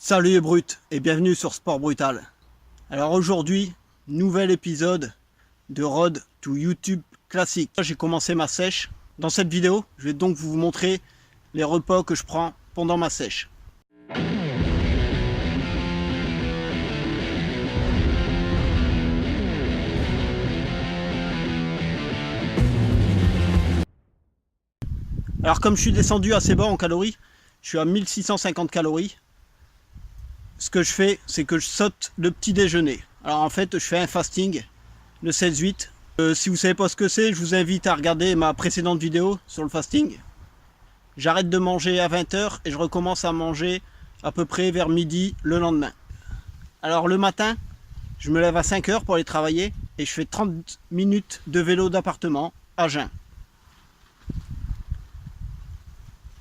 Salut les brutes et bienvenue sur Sport Brutal. Alors aujourd'hui, nouvel épisode de Road to YouTube classique. J'ai commencé ma sèche. Dans cette vidéo, je vais donc vous montrer les repas que je prends pendant ma sèche. Alors comme je suis descendu assez bas en calories, je suis à 1650 calories. Ce que je fais, c'est que je saute le petit déjeuner. Alors en fait, je fais un fasting, le 16-8. Si vous ne savez pas ce que c'est, je vous invite à regarder ma précédente vidéo sur le fasting. J'arrête de manger à 20 h et je recommence à manger à peu près vers midi le lendemain. Alors le matin, je me lève à 5 h pour aller travailler et je fais 30 minutes de vélo d'appartement à jeun.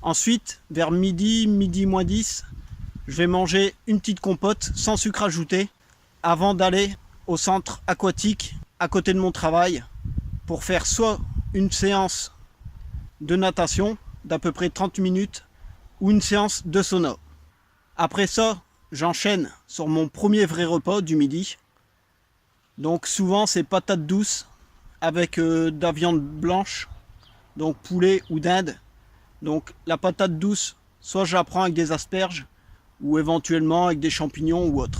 Ensuite, vers midi moins 10, je vais manger une petite compote sans sucre ajouté avant d'aller au centre aquatique à côté de mon travail pour faire soit une séance de natation d'à peu près 30 minutes ou une séance de sauna. Après ça, j'enchaîne sur mon premier vrai repas du midi. Donc souvent c'est patates douces avec de la viande blanche, donc poulet ou dinde. Donc la patate douce, soit je la prends avec des asperges ou éventuellement avec des champignons ou autre.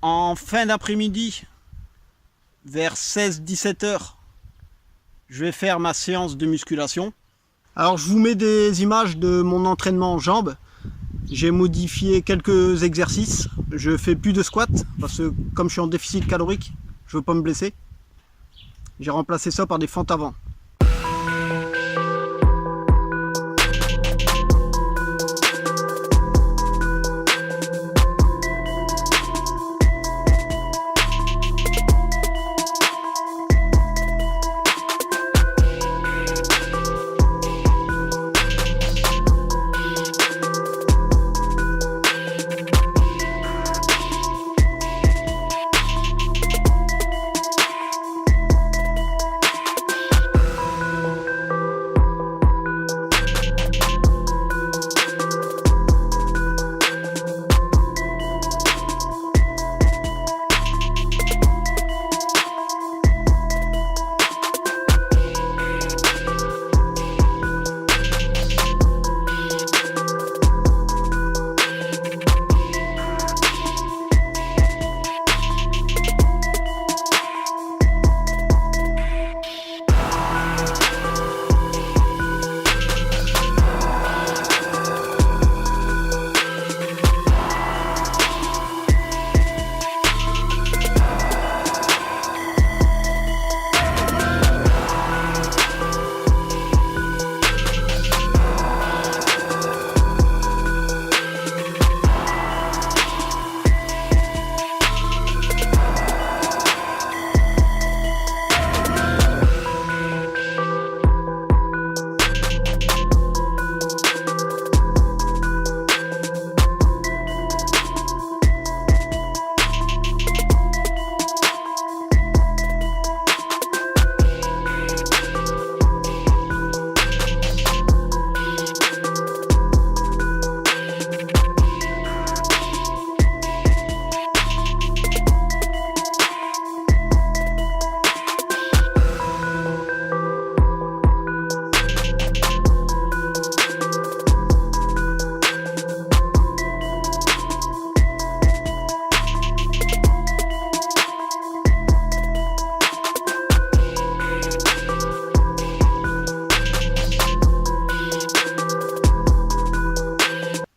En fin d'après-midi, vers 16-17 h, je vais faire ma séance de musculation. Alors je vous mets des images de mon entraînement en jambes. J'ai modifié quelques exercices. Je fais plus de squat parce que comme je suis en déficit calorique, je veux pas me blesser. J'ai remplacé ça par des fentes avant.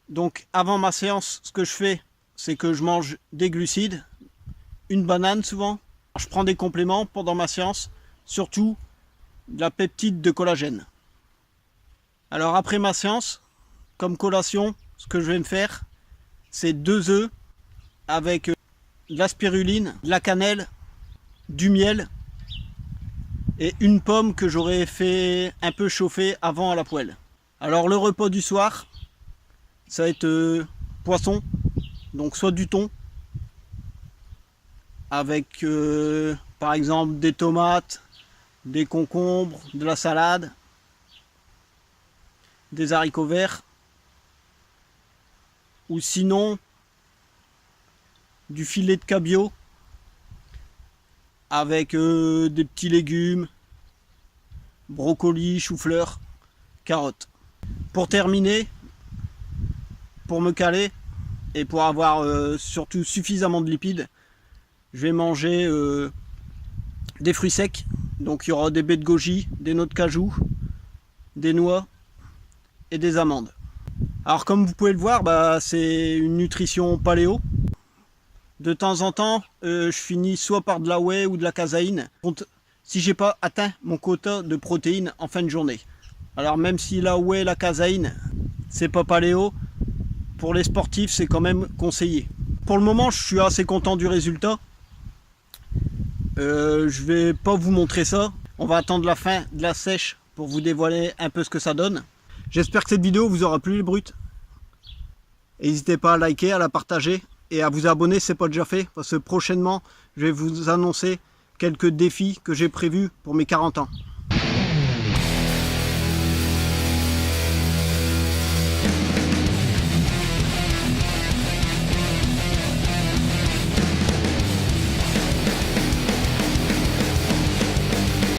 Donc avant ma séance, ce que je fais, c'est que je mange des glucides, une banane souvent. Je prends des compléments pendant ma séance, surtout de la peptide de collagène. Alors après ma séance, comme collation, ce que je vais me faire, c'est 2 œufs avec de la spiruline, de la cannelle, du miel et une pomme que j'aurais fait un peu chauffer avant à la poêle. Alors le repas du soir, ça va être poisson, donc soit du thon avec par exemple des tomates, des concombres, de la salade, des haricots verts, ou sinon du filet de cabillaud avec des petits légumes, brocolis, chou-fleur, carottes. Pour terminer, pour me caler et pour avoir surtout suffisamment de lipides, je vais manger des fruits secs. Donc il y aura des baies de goji, des noix de cajou, des noix et des amandes. Alors comme vous pouvez le voir, c'est une nutrition paléo. De temps en temps, je finis soit par de la whey ou de la caséine, si j'ai pas atteint mon quota de protéines en fin de journée. Alors même si la whey et la caséine, c'est pas paléo, pour les sportifs, c'est quand même conseillé. Pour le moment, je suis assez content du résultat. Je vais pas vous montrer ça. On va attendre la fin de la sèche pour vous dévoiler un peu ce que ça donne. J'espère que cette vidéo vous aura plu les brutes. N'hésitez pas à liker, à la partager et à vous abonner si ce n'est pas déjà fait. Parce que prochainement, je vais vous annoncer quelques défis que j'ai prévus pour mes 40 ans.